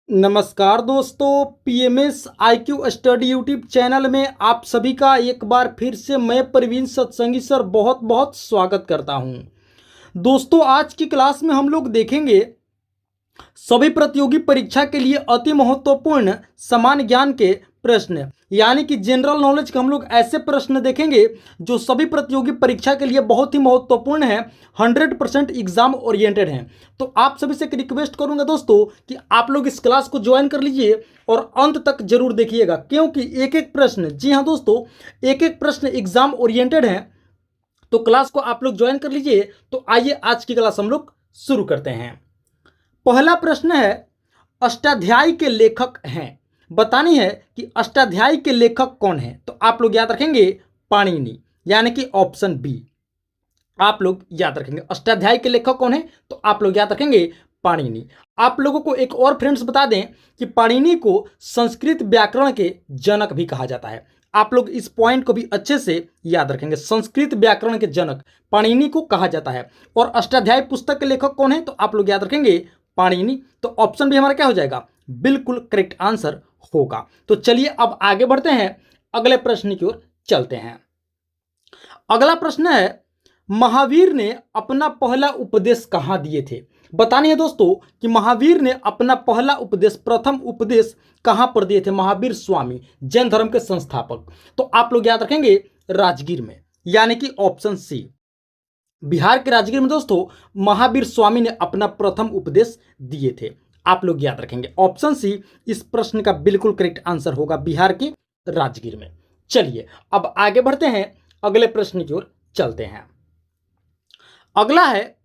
नमस्कार दोस्तों, PMS IQ study YouTube channel में आप सभी का एक बार फिर से मैं प्रवीण सत्संगी सर बहुत बहुत स्वागत करता हूं। दोस्तों, आज की क्लास में हम लोग देखेंगे सभी प्रतियोगी परीक्षा के लिए अति महत्वपूर्ण समान ज्ञान के प्रश्न, यानी कि जनरल नॉलेज के हम लोग ऐसे प्रश्न देखेंगे जो सभी प्रतियोगी परीक्षा के लिए बहुत ही महत्वपूर्ण है, 100% एग्जाम ओरिएंटेड हैं। तो आप सभी से एक रिक्वेस्ट करूंगा दोस्तों कि आप लोग इस क्लास को ज्वाइन कर लीजिए और अंत तक जरूर देखिएगा, क्योंकि एक एक प्रश्न, जी हाँ दोस्तों, एक एक प्रश्न एग्जाम ओरिएंटेड है। तो क्लास को आप लोग ज्वाइन कर लीजिए। तो आइए आज की क्लास हम लोग शुरू करते हैं। पहला प्रश्न है, अष्टाध्यायी के लेखक हैं। बतानी है कि अष्टाध्यायी के लेखक कौन है। तो आप लोग याद रखेंगे पाणिनि, यानी कि ऑप्शन बी आप लोग याद रखेंगे। अष्टाध्यायी के लेखक कौन है? तो आप लोग याद रखेंगे पाणिनि। आप लोगों को एक और फ्रेंड्स बता दें कि पाणिनि को संस्कृत व्याकरण के जनक भी कहा जाता है। आप लोग इस पॉइंट को भी अच्छे से याद रखेंगे। संस्कृत व्याकरण के जनक पाणिनि को कहा जाता है। और अष्टाध्यायी पुस्तक के लेखक कौन है? तो आप लोग याद रखेंगे पाणिनि। तो ऑप्शन भी हमारा क्या हो जाएगा? बिल्कुल करेक्ट आंसर होगा। तो चलिए अब आगे बढ़ते हैं, अगले प्रश्न की ओर चलते हैं। अगला प्रश्न है, महावीर ने अपना पहला उपदेश कहाँ दिए थे? बतानी है दोस्तों कि महावीर ने अपना पहला उपदेश, प्रथम उपदेश कहाँ पर दिए थे? महावीर स्वामी, जैन धर्म के संस्थापक। तो आप लोग याद रखेंगे राजगीर में, यानी कि ऑप्शन सी, बिहार के राजगीर में दोस्तों महावीर स्वामी ने अपना प्रथम उपदेश दिए थे। आप लोग याद रखेंगे ऑप्शन सी इस प्रश्न का बिल्कुल करेक्ट आंसर होगा, बिहार के राजगीर में। चलिए अब आगे बढ़ते हैं, अगले प्रश्न की ओर चलते हैं। अगला है,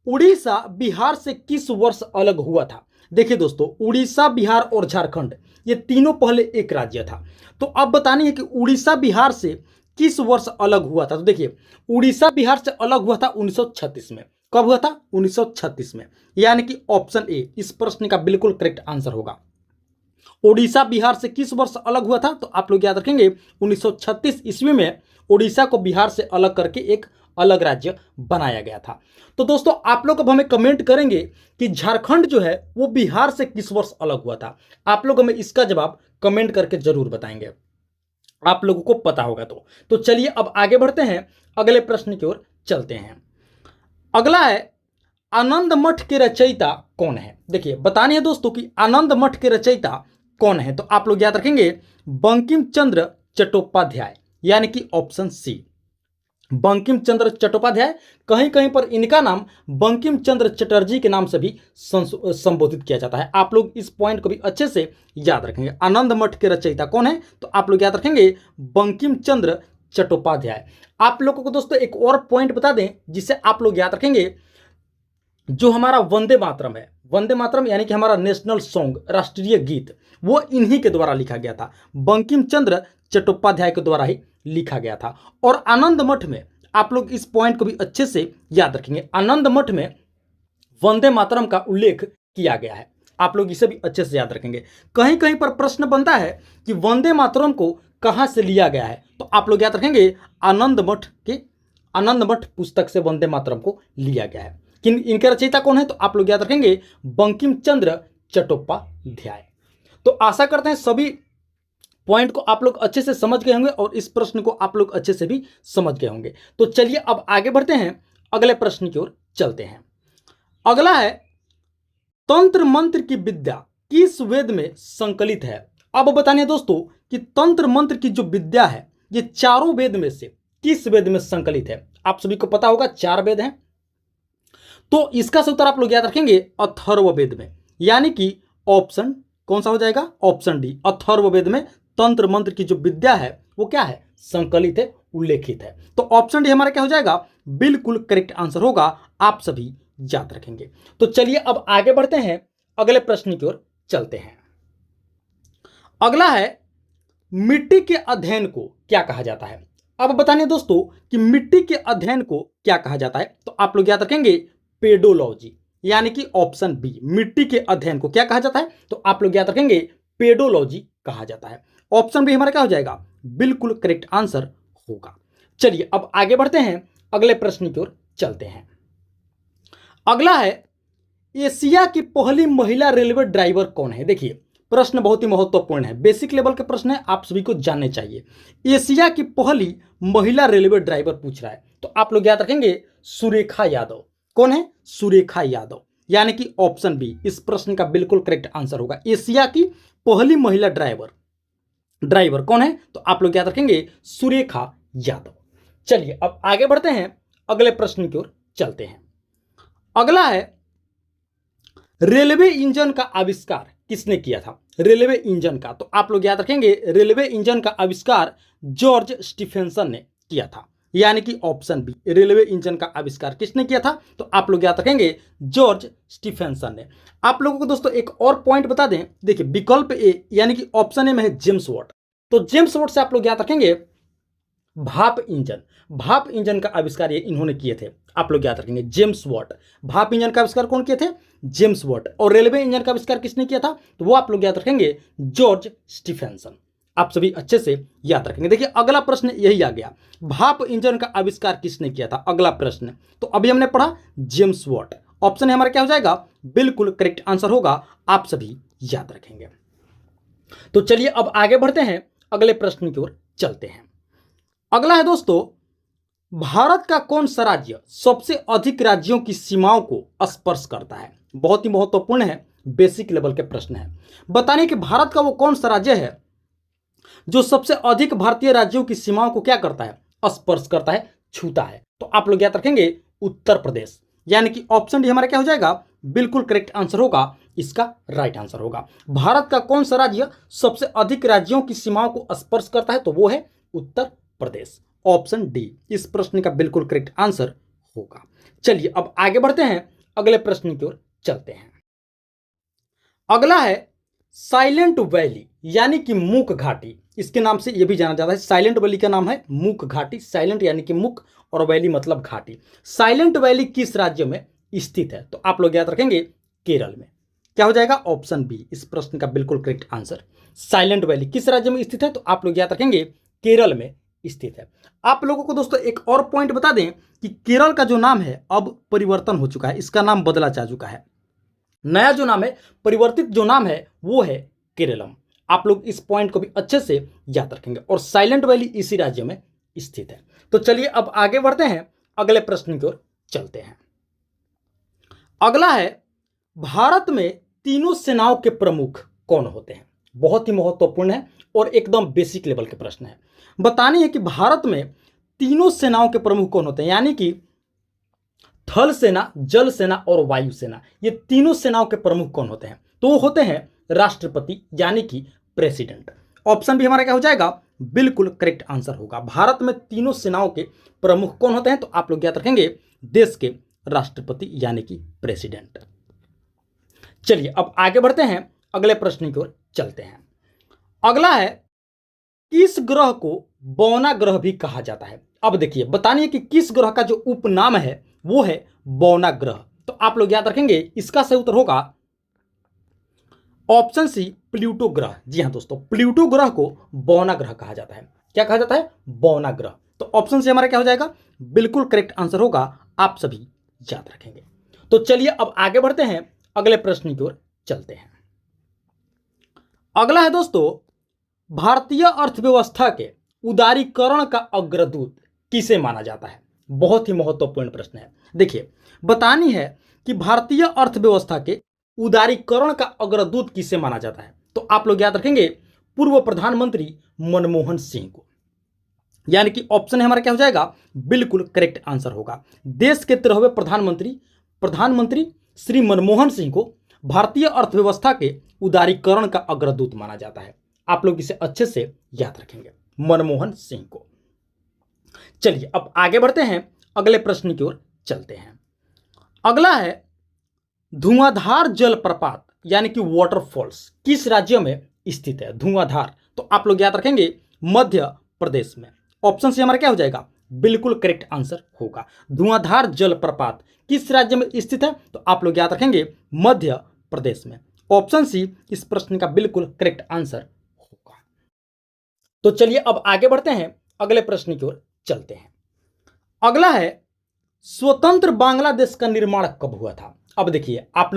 उड़ीसा बिहार से किस वर्ष अलग हुआ था? देखिए दोस्तों, उड़ीसा, बिहार और झारखंड ये तीनों पहले एक राज्य था। तो अब बतानी है कि उड़ीसा बिहार से किस वर्ष अलग हुआ था। तो देखिए, उड़ीसा बिहार से अलग हुआ था 1936 में। कब हुआ था? 1936 में, यानी कि ऑप्शन ए इस प्रश्न का बिल्कुल करेक्ट आंसर होगा। उड़ीसा बिहार से किस वर्ष अलग हुआ था? तो आप लोग याद रखेंगे 1936 ईस्वी में उड़ीसा को बिहार से अलग करके एक अलग राज्य बनाया गया था। तो दोस्तों आप लोग अब हमें कमेंट करेंगे कि झारखंड जो है वो बिहार से किस वर्ष अलग हुआ था। आप लोग हमें इसका जवाब कमेंट करके जरूर बताएंगे, आप लोगों को पता होगा। तो चलिए अब आगे बढ़ते हैं, अगले प्रश्न की ओर चलते हैं। अगला है, आनंद मठ के रचयिता कौन है? देखिए बतानी है दोस्तों कि आनंद मठ के रचयिता कौन है। तो आप लोग याद रखेंगे बंकिम चंद्र चट्टोपाध्याय, यानी कि ऑप्शन सी, बंकिम चंद्र चट्टोपाध्याय। कहीं कहीं पर इनका नाम बंकिम चंद्र चटर्जी के नाम से भी संबोधित किया जाता है। आप लोग इस पॉइंट को भी अच्छे से याद रखेंगे। आनंद मठ के रचयिता कौन है? तो आप लोग याद रखेंगे बंकिम चंद्र चट्टोपाध्याय। आप लोगों को दोस्तों एक और पॉइंट बता दें जिसे आप लोग याद रखेंगे, जो हमारा वंदे मातरम है, वंदे मातरम यानी कि हमारा नेशनल सॉन्ग, राष्ट्रीय गीत, वो इन्हीं के द्वारा लिखा गया था, बंकिम चंद्र चट्टोपाध्याय के द्वारा ही लिखा गया था। और आनंद मठ में आप लोग इस पॉइंट को भी अच्छे से याद रखेंगे, आनंद मठ में वंदे मातरम का उल्लेख किया गया है। आप लोग इसे भी अच्छे से याद रखेंगे। कहीं कहीं पर प्रश्न बनता है कि वंदे मातरम को कहां से लिया गया है। तो आप लोग याद रखेंगे आनंद मठ पुस्तक से वंदे मातरम को लिया गया है। किन इनके रचयिता कौन है? तो आप लोग याद रखेंगे बंकिम चंद्र चट्टोपाध्याय। तो आशा करते हैं सभी पॉइंट को आप लोग अच्छे से समझ गए होंगे और इस प्रश्न को आप लोग अच्छे से भी समझ गए होंगे। तो चलिए अब आगे बढ़ते हैं, अगले प्रश्न की ओर चलते हैं। अगला है, तंत्र मंत्र की विद्या किस वेद में संकलित है? अब बताने हैं दोस्तों कि तंत्र मंत्र की जो विद्या है ये चारों वेद में से किस वेद में संकलित है? आप सभी को पता होगा 4 वेद हैं। तो इसका उत्तर आप लोग याद रखेंगे अथर्ववेद में, यानी कि ऑप्शन कौन सा हो जाएगा? ऑप्शन डी, अथर्ववेद में तंत्र मंत्र की जो विद्या है वो क्या है? संकलित है, उल्लेखित है। तो ऑप्शन डी हमारा क्या हो जाएगा? बिल्कुल करेक्ट आंसर होगा, आप सभी याद रखेंगे। तो चलिए अब आगे बढ़ते हैं, अगले प्रश्न की ओर चलते हैं। अगला है, मिट्टी के अध्ययन को क्या कहा जाता है? अब बताने दोस्तों कि मिट्टी के अध्ययन को क्या कहा जाता है। तो आप लोग याद रखेंगे पेडोलॉजी, यानी कि ऑप्शन बी, मिट्टी के अध्ययन को क्या कहा जाता है? तो आप लोग याद रखेंगे पेडोलॉजी कहा जाता है। ऑप्शन बी हमारा क्या हो जाएगा? बिल्कुल करेक्ट आंसर होगा। चलिए अब आगे बढ़ते हैं, अगले प्रश्न की ओर चलते हैं। अगला है, एशिया की पहली महिला रेलवे ड्राइवर कौन है? देखिए प्रश्न बहुत ही महत्वपूर्ण है, बेसिक लेवल के प्रश्न है, आप सभी को जानने चाहिए। एशिया की पहली महिला रेलवे ड्राइवर पूछ रहा है, तो आप लोग याद रखेंगे सुरेखा यादव। कौन है? सुरेखा यादव, यानी कि ऑप्शन बी इस प्रश्न का बिल्कुल करेक्ट आंसर होगा। एशिया की पहली महिला ड्राइवर कौन है? तो आप लोग याद रखेंगे सुरेखा यादव। चलिए अब आगे बढ़ते हैं, अगले प्रश्न की ओर चलते हैं। अगला है रेलवे इंजन का आविष्कार किसने किया था? रेलवे इंजन का, तो आप लोग याद रखेंगे रेलवे इंजन का आविष्कार जॉर्ज स्टीफेंसन ने किया था, यानी कि ऑप्शन बी रेलवे इंजन का आविष्कार किसने किया था? तो आप लोग याद रखेंगे जॉर्ज स्टीफेंसन ने। आप लोगों को दोस्तों एक और पॉइंट बता दें, देखिए विकल्प ए यानी कि ऑप्शन ए में है जेम्स वाट, तो जेम्स वाट से आप लोग याद रखेंगे भाप इंजन का आविष्कार ये इन्होंने किए थे। आप लोग याद रखेंगे जेम्स वाट। भाप इंजन का आविष्कार कौन किए थे? James Watt. और रेलवे इंजन का आविष्कार किसने किया था? तो वो आप लोग याद रखेंगे जॉर्ज स्टीफेंसन। आप सभी अच्छे से याद रखेंगे। देखिए अगला प्रश्न यही आ गया, भाप इंजन का आविष्कार किसने किया था? अगला प्रश्न, तो अभी हमने पढ़ा जेम्स वाट। ऑप्शन हमारा क्या हो जाएगा? बिल्कुल करेक्ट आंसर होगा, आप सभी याद रखेंगे। तो चलिए अब आगे बढ़ते हैं, अगले प्रश्न की ओर चलते हैं। अगला है दोस्तों, भारत का कौन सा राज्य सबसे अधिक राज्यों की सीमाओं को स्पर्श करता है? बहुत ही महत्वपूर्ण है, बेसिक लेवल के प्रश्न है। बताने कि भारत का वो कौन सा राज्य है जो सबसे अधिक भारतीय राज्यों की सीमाओं को क्या करता है? स्पर्श करता है, छूता है। तो आप लोग याद रखेंगे उत्तर प्रदेश, यानी कि ऑप्शन डी हमारा क्या हो जाएगा? बिल्कुल करेक्ट आंसर होगा, इसका राइट आंसर होगा। भारत का कौन सा राज्य सबसे अधिक राज्यों की सीमाओं को स्पर्श करता है? तो वो है उत्तर प्रदेश। ऑप्शन डी इस प्रश्न का बिल्कुल करेक्ट आंसर होगा। चलिए अब आगे बढ़ते हैं, अगले प्रश्न की ओर चलते हैं। अगला है साइलेंट वैली, यानी कि मूक घाटी, इसके नाम से यह भी जाना जाता है। साइलेंट वैली का नाम है मूक घाटी। साइलेंट यानी कि मूक और वैली मतलब घाटी। साइलेंट वैली किस राज्य में स्थित है? तो आप लोग याद रखेंगे केरल में। क्या हो जाएगा? ऑप्शन बी इस प्रश्न का बिल्कुल करेक्ट आंसर। साइलेंट वैली किस राज्य में स्थित है? तो आप लोग याद रखेंगे केरल में स्थित है। आप लोगों को दोस्तों एक और पॉइंट बता दें कि केरल का जो नाम है अब परिवर्तन हो चुका है, इसका नाम बदला जा चुका है। नया जो नाम है, परिवर्तित जो नाम है वो है केरलम। आप लोग इस पॉइंट को भी अच्छे से याद रखेंगे। और साइलेंट वैली इसी राज्य में स्थित है। तो चलिए अब आगे बढ़ते हैं, अगले प्रश्न की ओर चलते हैं। अगला है भारत में तीनों सेनाओं के प्रमुख कौन होते हैं? बहुत ही महत्वपूर्ण है और एकदम बेसिक लेवल के प्रश्न है। बतानी है कि भारत में तीनों सेनाओं के प्रमुख कौन होते हैं, यानी कि थल सेना, जल सेना और वायु सेना, ये तीनों सेनाओं के प्रमुख कौन होते हैं? तो वो होते हैं राष्ट्रपति, यानी कि प्रेसिडेंट। ऑप्शन भी हमारा क्या हो जाएगा? बिल्कुल करेक्ट आंसर होगा। भारत में तीनों सेनाओं के प्रमुख कौन होते हैं? तो आप लोग याद रखेंगे देश के राष्ट्रपति, यानी कि प्रेसिडेंट। चलिए अब आगे बढ़ते हैं, अगले प्रश्न की ओर चलते हैं। अगला है किस ग्रह को बौना ग्रह भी कहा जाता है? अब देखिए बतानिए कि किस ग्रह का जो उपनाम है वो है बौना ग्रह। तो आप लोग याद रखेंगे इसका सही उत्तर होगा ऑप्शन सी प्लूटो ग्रह। जी हां दोस्तों, प्लूटो ग्रह को बौना ग्रह कहा जाता है। क्या कहा जाता है? बौना ग्रह। तो ऑप्शन सी हमारा क्या हो जाएगा? बिल्कुल करेक्ट आंसर होगा, आप सभी याद रखेंगे। तो चलिए अब आगे बढ़ते हैं, अगले प्रश्न की ओर चलते हैं। अगला है दोस्तों, भारतीय अर्थव्यवस्था के उदारीकरण का अग्रदूत किसे माना जाता है? बहुत ही महत्वपूर्ण प्रश्न है। देखिए बतानी है कि भारतीय अर्थव्यवस्था के उदारीकरण का अग्रदूत किसे माना जाता है? तो आप लोग याद रखेंगे पूर्व प्रधानमंत्री मनमोहन सिंह को, यानी कि ऑप्शन हमारा क्या हो जाएगा? बिल्कुल करेक्ट आंसर होगा। देश के 13वें प्रधानमंत्री श्री मनमोहन सिंह को भारतीय अर्थव्यवस्था के उदारीकरण का अग्रदूत माना जाता है। आप लोग इसे अच्छे से याद रखेंगे, मनमोहन सिंह को। चलिए अब आगे बढ़ते हैं, अगले प्रश्न की ओर चलते हैं। अगला है धुआंधार जलप्रपात, यानी कि वाटरफॉल्स किस राज्य में स्थित है? धुआंधार, तो आप लोग याद रखेंगे मध्य प्रदेश में। ऑप्शन से हमारा क्या हो जाएगा? बिल्कुल करेक्ट आंसर होगा। धुआंधार जलप्रपात किस राज्य में स्थित है? तो आप लोग याद रखेंगे मध्य प्रदेश में। ऑप्शन सी इस प्रश्न का बिल्कुल करेक्ट आंसर होगा। तो चलिए अब आगे बढ़ते हैं, अगले प्रश्न की ओर चलते हैं। अगला है स्वतंत्र बांग्लादेश का निर्माण कब हुआ था? अब देखिए आप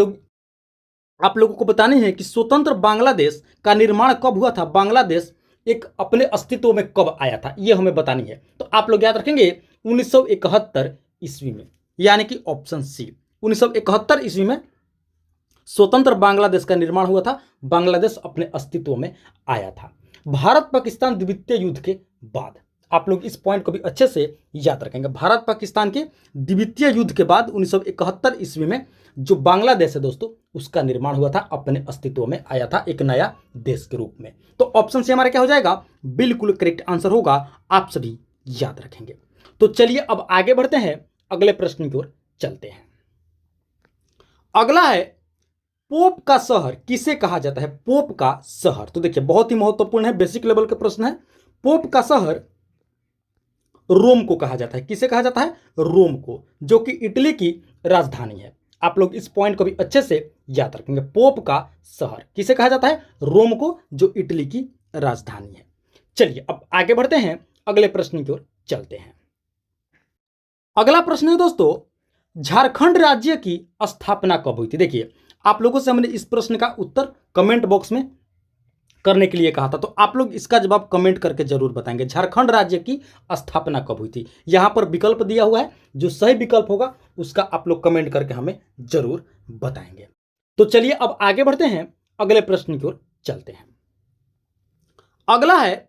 लोगों को बतानी है कि स्वतंत्र बांग्लादेश का निर्माण कब हुआ था, बांग्लादेश एक अपने अस्तित्व में कब आया था, ये हमें बतानी है। तो आप लोग याद रखेंगे 1971 ईस्वी में, यानी कि ऑप्शन सी 1971 ईस्वी में स्वतंत्र बांग्लादेश का निर्माण हुआ था, बांग्लादेश अपने अस्तित्व में आया था भारत पाकिस्तान द्वितीय युद्ध के बाद। आप लोग इस पॉइंट को भी अच्छे से याद रखेंगे। भारत पाकिस्तान के द्वितीय युद्ध के बाद 1971 ईस्वी में जो बांग्लादेश है दोस्तों, उसका निर्माण हुआ था, अपने अस्तित्व में आया था एक नया देश के रूप में। तो ऑप्शन से हमारा क्या हो जाएगा, बिल्कुल करेक्ट आंसर होगा, आप सभी याद रखेंगे। तो चलिए अब आगे बढ़ते हैं, अगले प्रश्न की ओर चलते हैं। अगला है, पोप का शहर किसे कहा जाता है, पोप का शहर। तो देखिए बहुत ही महत्वपूर्ण है, बेसिक लेवल के प्रश्न है। पोप का शहर रोम को कहा जाता है। किसे कहा जाता है, रोम को, जो कि इटली की राजधानी है। आप लोग इस पॉइंट को भी अच्छे से याद रखेंगे। पोप का शहर किसे कहा जाता है, रोम को, जो इटली की राजधानी है। चलिए अब आगे बढ़ते हैं, अगले प्रश्न की ओर चलते हैं। अगला प्रश्न है दोस्तों, झारखंड राज्य की स्थापना कब हुई थी। देखिए आप लोगों से हमने इस प्रश्न का उत्तर कमेंट बॉक्स में करने के लिए कहा था, तो आप लोग इसका जवाब कमेंट करके जरूर बताएंगे। झारखंड राज्य की स्थापना कब हुई थी, यहां पर विकल्प दिया हुआ है, जो सही विकल्प होगा उसका आप लोग कमेंट करके हमें जरूर बताएंगे। तो चलिए अब आगे बढ़ते हैं, अगले प्रश्न की ओर चलते हैं। अगला है,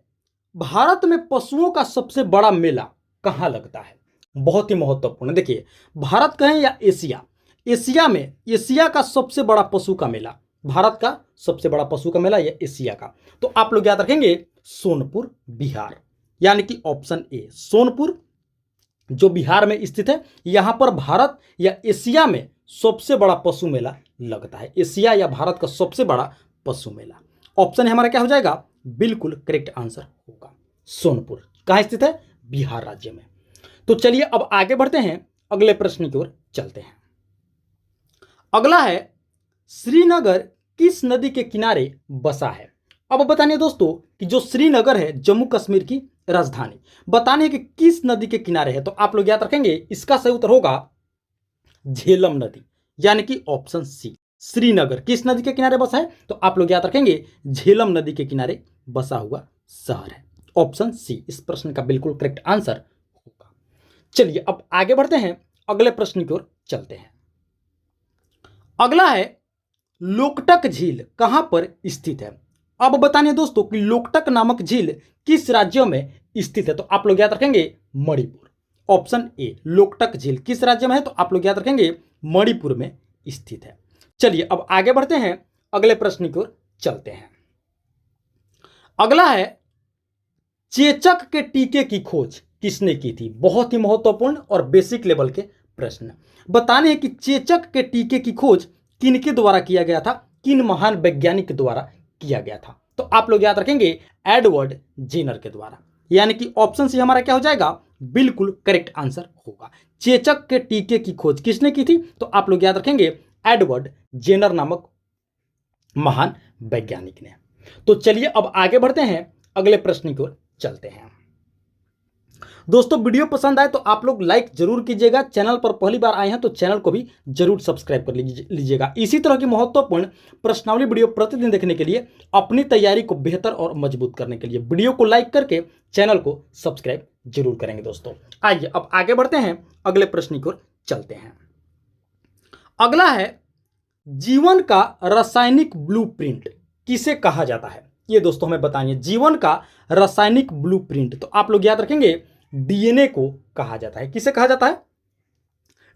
भारत में पशुओं का सबसे बड़ा मेला कहां लगता है। बहुत ही महत्वपूर्ण। देखिए भारत कहें या एशिया, एशिया का सबसे बड़ा पशु का मेला, भारत का सबसे बड़ा पशु का मेला या एशिया का, तो आप लोग याद रखेंगे सोनपुर बिहार, यानी कि ऑप्शन ए सोनपुर, जो बिहार में स्थित है। यहां पर भारत या एशिया में सबसे बड़ा पशु मेला लगता है, एशिया या भारत का सबसे बड़ा पशु मेला। ऑप्शन हमारा क्या हो जाएगा, बिल्कुल करेक्ट आंसर होगा सोनपुर। कहां स्थित है, बिहार राज्य में। तो चलिए अब आगे बढ़ते हैं, अगले प्रश्न की ओर चलते हैं। अगला है, श्रीनगर किस नदी के किनारे बसा है। अब बतानिए दोस्तों कि जो श्रीनगर है जम्मू कश्मीर की राजधानी, बताने कि किस नदी के किनारे है। तो आप लोग याद रखेंगे इसका सही उत्तर होगा झेलम नदी, यानी कि ऑप्शन सी श्रीनगर किस नदी के किनारे बसा है। तो आप लोग याद रखेंगे झेलम नदी के किनारे बसा हुआ शहर है, ऑप्शन सी इस प्रश्न का बिल्कुल करेक्ट आंसर होगा। चलिए अब आगे बढ़ते हैं, अगले प्रश्न की ओर चलते हैं। अगला है, लोकटक झील कहां पर स्थित है। अब बतानिए दोस्तों कि लोकटक नामक झील किस राज्य में स्थित है। तो आप लोग याद रखेंगे मणिपुर, ऑप्शन ए लोकटक झील किस राज्य में है। तो आप लोग याद रखेंगे मणिपुर में स्थित है। चलिए अब आगे बढ़ते हैं, अगले प्रश्न की ओर चलते हैं। अगला है, चेचक के टीके की खोज किसने की थी। बहुत ही महत्वपूर्ण और बेसिक लेवल के प्रश्न। बताने हैं कि चेचक के टीके की खोज किनके द्वारा किया गया था, किन महान वैज्ञानिक के द्वारा किया गया था। तो आप लोग याद रखेंगे एडवर्ड जेनर के द्वारा, यानी कि ऑप्शन सी हमारा क्या हो जाएगा, बिल्कुल करेक्ट आंसर होगा। चेचक के टीके की खोज किसने की थी। तो आप लोग याद रखेंगे एडवर्ड जेनर नामक महान वैज्ञानिक ने। तो चलिए अब आगे बढ़ते हैं, अगले प्रश्न की ओर चलते हैं। दोस्तों वीडियो पसंद आए तो आप लोग लाइक जरूर कीजिएगा, चैनल पर पहली बार आए हैं तो चैनल को भी जरूर सब्सक्राइब कर लीजिएगा। इसी तरह की महत्वपूर्ण प्रश्नावली वीडियो प्रतिदिन देखने के लिए, अपनी तैयारी को बेहतर और मजबूत करने के लिए वीडियो को लाइक करके चैनल को सब्सक्राइब जरूर करेंगे। दोस्तों आइए अब आगे बढ़ते हैं, अगले प्रश्न की ओर चलते हैं। अगला है, जीवन का रासायनिक ब्लूप्रिंट किसे कहा जाता है। ये दोस्तों हमें बताइए, जीवन का रासायनिक ब्लूप्रिंट। तो आप लोग याद रखेंगे डीएनए को कहा जाता है। किसे कहा जाता है,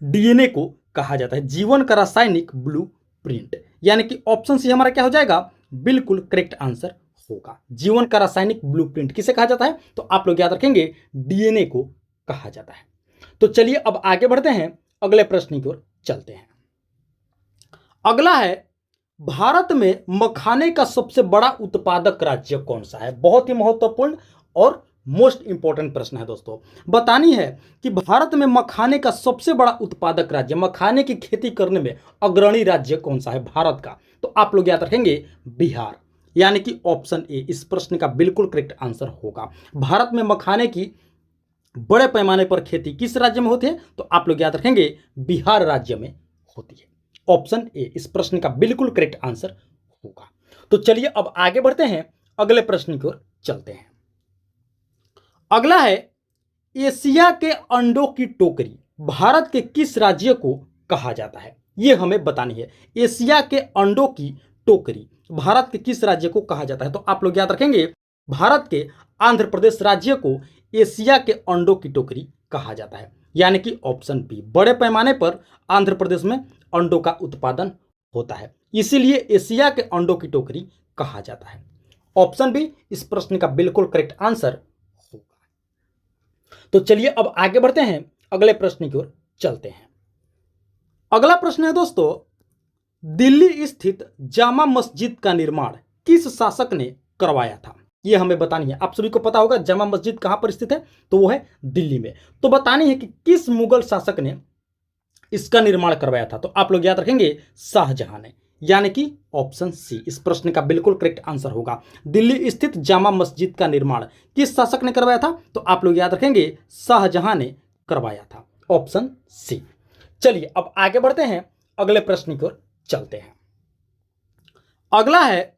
डीएनए को कहा जाता है जीवन का रासायनिक ब्लूप्रिंट, यानी कि ऑप्शन सी हमारा क्या हो जाएगा, बिल्कुल करेक्ट आंसर होगा। जीवन का रासायनिक ब्लूप्रिंट किसे कहा जाता है। तो आप लोग याद रखेंगे डीएनए को कहा जाता है। तो चलिए अब आगे बढ़ते हैं, अगले प्रश्न की ओर चलते हैं। अगला है, भारत में मखाने का सबसे बड़ा उत्पादक राज्य कौन सा है। बहुत ही महत्वपूर्ण और मोस्ट इंपॉर्टेंट प्रश्न है दोस्तों। बतानी है कि भारत में मखाने का सबसे बड़ा उत्पादक राज्य, मखाने की खेती करने में अग्रणी राज्य कौन सा है भारत का। तो आप लोग याद रखेंगे बिहार, यानी कि ऑप्शन ए इस प्रश्न का बिल्कुल करेक्ट आंसर होगा। भारत में मखाने की बड़े पैमाने पर खेती किस राज्य में होती है। तो आप लोग याद रखेंगे बिहार राज्य में होती है। ऑप्शन ए इस प्रश्न का बिल्कुल करेक्ट आंसर होगा। तो चलिए अब आगे बढ़ते हैं, अगले प्रश्न की ओर चलते हैं। अगला है, एशिया के अंडों की टोकरी भारत के किस राज्य को कहा जाता है? यह हमें बतानी है। एशिया के अंडों की टोकरी भारत के किस राज्य को कहा जाता है? तो आप लोग याद रखेंगे, भारत के आंध्र प्रदेश राज्य को एशिया के अंडों की टोकरी कहा जाता है, यानी कि ऑप्शन बी। बड़े पैमाने पर आंध्र प्रदेश में अंडों का उत्पादन होता है, इसीलिए एशिया के अंडों की टोकरी कहा जाता है। ऑप्शन बी इस प्रश्न का बिल्कुल करेक्ट आंसर होगा। तो चलिए अब आगे बढ़ते हैं, अगले प्रश्न की ओर चलते हैं। अगला प्रश्न है दोस्तों, दिल्ली स्थित जामा मस्जिद का निर्माण किस शासक ने करवाया था? यह हमें बतानी है। आप सभी को पता होगा जामा मस्जिद कहां पर स्थित है, तो वो है दिल्ली में। तो बतानी है कि किस मुगल शासक ने इसका निर्माण करवाया था? तो आप लोग याद रखेंगे, शाहजहां ने, यानी कि ऑप्शन सी इस प्रश्न का बिल्कुल करेक्ट आंसर होगा। दिल्ली स्थित जामा मस्जिद का निर्माण किस शासक ने करवाया था? तो आप लोग याद रखेंगे, शाहजहां ने करवाया था, ऑप्शन सी। चलिए अब आगे बढ़ते हैं, अगले प्रश्न की ओर चलते हैं। अगला है,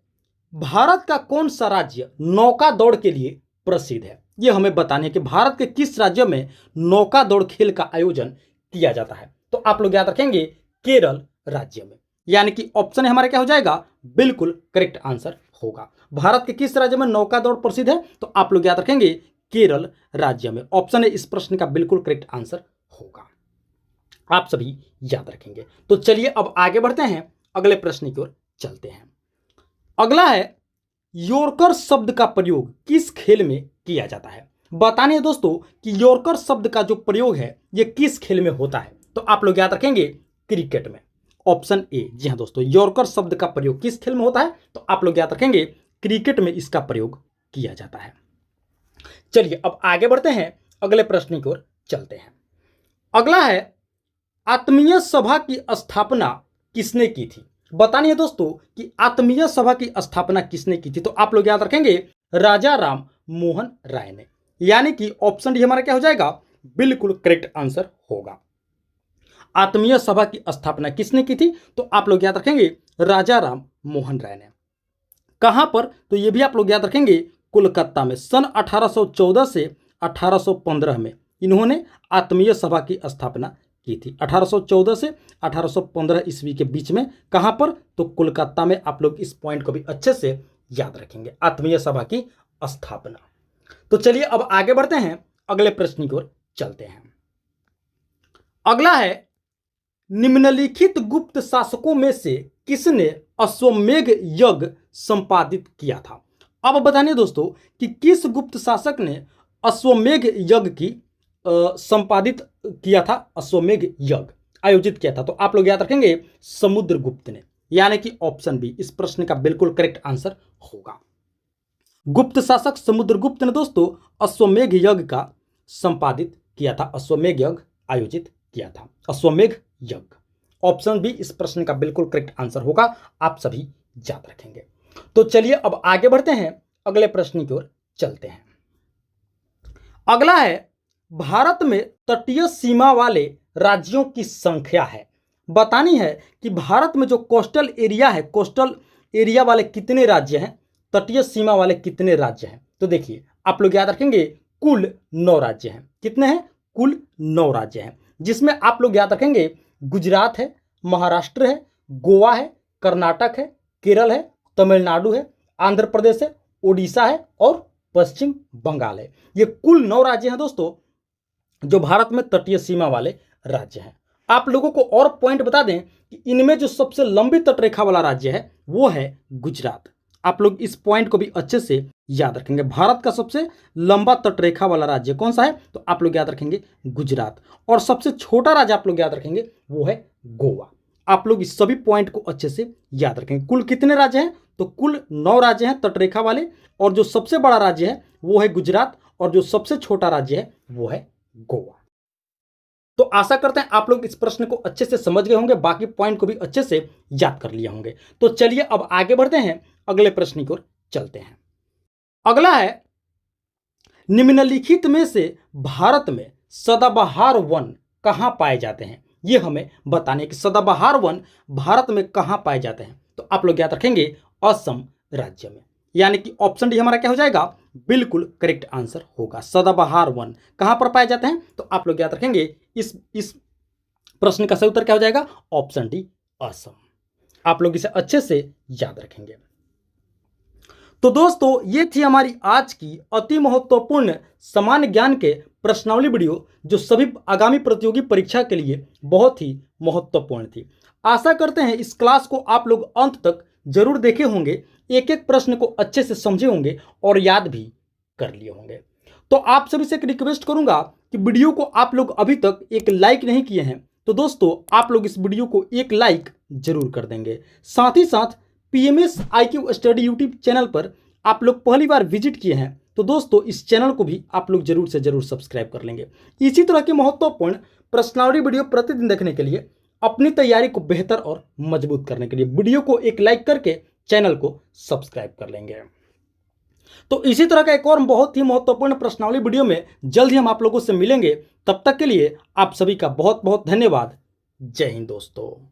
भारत का कौन सा राज्य नौका दौड़ के लिए प्रसिद्ध है? यह हमें बताने है कि भारत के किस राज्य में नौका दौड़ खेल का आयोजन किया जाता है? तो आप लोग याद रखेंगे, केरल राज्य में, यानी कि ऑप्शन हमारा क्या हो जाएगा, बिल्कुल करेक्ट आंसर होगा। भारत के किस राज्य में नौका दौड़ प्रसिद्ध है? तो आप लोग याद रखेंगे, केरल राज्य में। ऑप्शन है इस प्रश्न का बिल्कुल करेक्ट आंसर होगा, आप सभी याद रखेंगे। तो चलिए अब आगे बढ़ते हैं, अगले प्रश्न की ओर चलते हैं। अगला है, यॉर्कर शब्द का प्रयोग किस खेल में किया जाता है? बताने है दोस्तों कि यॉर्कर शब्द का जो प्रयोग है यह किस खेल में होता है? तो आप लोग याद रखेंगे, क्रिकेट में, ऑप्शन ए। जी हाँ दोस्तों, यॉर्कर शब्द का प्रयोग किस खेल में होता है? तो आप लोग याद रखेंगे, क्रिकेट में इसका प्रयोग किया जाता है। चलिए अब आगे बढ़ते हैं, अगले प्रश्न की ओर चलते हैं। अगला है, आत्मीय सभा की स्थापना किसने की थी? बतानी है दोस्तों कि आत्मीय सभा की स्थापना किसने की थी? तो आप लोग याद रखेंगे, राजा राम मोहन राय ने, यानी कि ऑप्शन डी हमारा क्या हो जाएगा, बिल्कुल करेक्ट आंसर होगा। आत्मीय सभा की स्थापना किसने की थी? तो आप लोग याद रखेंगे, राजा राम मोहन राय ने। कहां पर? तो ये भी आप लोग याद रखेंगे, कोलकाता में। सन 1814 से 1815 में इन्होंने आत्मीय सभा की स्थापना की थी। 1814 से 1815 ईस्वी के बीच में। कहां पर? तो कोलकाता में। आप लोग इस पॉइंट को भी अच्छे से याद रखेंगे, आत्मीय सभा की स्थापना। तो चलिए अब आगे बढ़ते हैं, अगले प्रश्न की ओर चलते हैं। अगला है, निम्नलिखित गुप्त शासकों में से किसने अश्वमेध यज्ञ संपादित किया था? अब बताइए दोस्तों कि किस गुप्त शासक ने अश्वमेध यज्ञ की संपादित किया था, अश्वमेध यज्ञ आयोजित किया था? तो आप लोग याद रखेंगे, समुद्रगुप्त ने, यानी कि ऑप्शन बी इस प्रश्न का बिल्कुल करेक्ट आंसर होगा। गुप्त शासक समुद्रगुप्त ने दोस्तों अश्वमेध यज्ञ का संपादित किया था, अश्वमेध यज्ञ आयोजित किया था, अश्वमेध यज्ञ। ऑप्शन बी इस प्रश्न का बिल्कुल करेक्ट आंसर होगा, आप सभी याद रखेंगे। तो चलिए अब आगे बढ़ते हैं, अगले प्रश्न की ओर चलते हैं। अगला है, भारत में तटीय सीमा वाले राज्यों की संख्या है। बतानी है कि भारत में जो कोस्टल एरिया है, कोस्टल एरिया वाले कितने राज्य हैं, तटीय सीमा वाले कितने राज्य हैं? तो देखिए आप लोग याद रखेंगे, कुल 9 राज्य हैं। कितने हैं? कुल 9 राज्य हैं, जिसमें आप लोग याद रखेंगे, गुजरात है, महाराष्ट्र है, गोवा है, कर्नाटक है, केरल है, तमिलनाडु है, आंध्र प्रदेश है, ओडिशा है और पश्चिम बंगाल है। ये कुल 9 राज्य हैं दोस्तों, जो भारत में तटीय सीमा वाले राज्य हैं। आप लोगों को और पॉइंट बता दें कि इनमें जो सबसे लंबी तटरेखा वाला राज्य है वो है गुजरात। आप लोग इस पॉइंट को भी अच्छे से याद रखेंगे। भारत का सबसे लंबा तटरेखा वाला राज्य कौन सा है? तो आप लोग याद रखेंगे, गुजरात। और सबसे छोटा राज्य आप लोग याद रखेंगे, वो है गोवा। आप लोग इस सभी पॉइंट को अच्छे से याद रखेंगे। कुल कितने राज्य हैं? तो कुल 9 राज्य हैं तटरेखा वाले, और जो सबसे बड़ा राज्य है वो है गुजरात, और जो सबसे छोटा राज्य है वो है गोवा। तो आशा करते हैं आप लोग इस प्रश्न को अच्छे से समझ गए होंगे, बाकी पॉइंट को भी अच्छे से याद कर लिए होंगे। तो चलिए अब आगे बढ़ते हैं, अगले प्रश्न की ओर चलते हैं। अगला है, निम्नलिखित में से भारत में सदाबहार वन कहां पाए जाते हैं? ये हमें बताने कि सदाबहार वन भारत में कहाँ पाए जाते हैं। तो आप लोग याद रखेंगे असम राज्य में, यानी कि ऑप्शन डी हमारा क्या हो जाएगा, बिल्कुल करेक्ट आंसर होगा। सदाबहार वन कहाँ पर पाए जाते हैं, तो आप लोग याद रखेंगे इस प्रश्न का सही उत्तर क्या हो जाएगा, ऑप्शन डी असम। आप लोग इसे अच्छे से याद रखेंगे। तो दोस्तों ये थी हमारी आज की अति महत्वपूर्ण सामान्य ज्ञान के प्रश्नावली वीडियो, जो सभी आगामी प्रतियोगी परीक्षा के लिए बहुत ही महत्वपूर्ण थी। आशा करते हैं इस क्लास को आप लोग अंत तक जरूर देखे होंगे, एक एक प्रश्न को अच्छे से समझे होंगे और याद भी कर लिए होंगे। तो आप सभी से एक रिक्वेस्ट करूंगा कि वीडियो को आप लोग अभी तक एक लाइक नहीं किए हैं, तो दोस्तों आप लोग इस वीडियो को एक लाइक जरूर कर देंगे। साथ ही साथ PMS IQ study YouTube channel पर आप लोग पहली बार विजिट किए हैं, तो दोस्तों इस चैनल को भी आप लोग जरूर से जरूर सब्सक्राइब कर लेंगे। इसी तरह के महत्वपूर्ण प्रश्नावली वीडियो प्रतिदिन देखने के लिए, अपनी तैयारी को बेहतर और मजबूत करने के लिए वीडियो को एक लाइक करके चैनल को सब्सक्राइब कर लेंगे। तो इसी तरह का एक और बहुत ही महत्वपूर्ण प्रश्नावली वीडियो में जल्द ही हम आप लोगों से मिलेंगे। तब तक के लिए आप सभी का बहुत बहुत धन्यवाद। जय हिंद दोस्तों।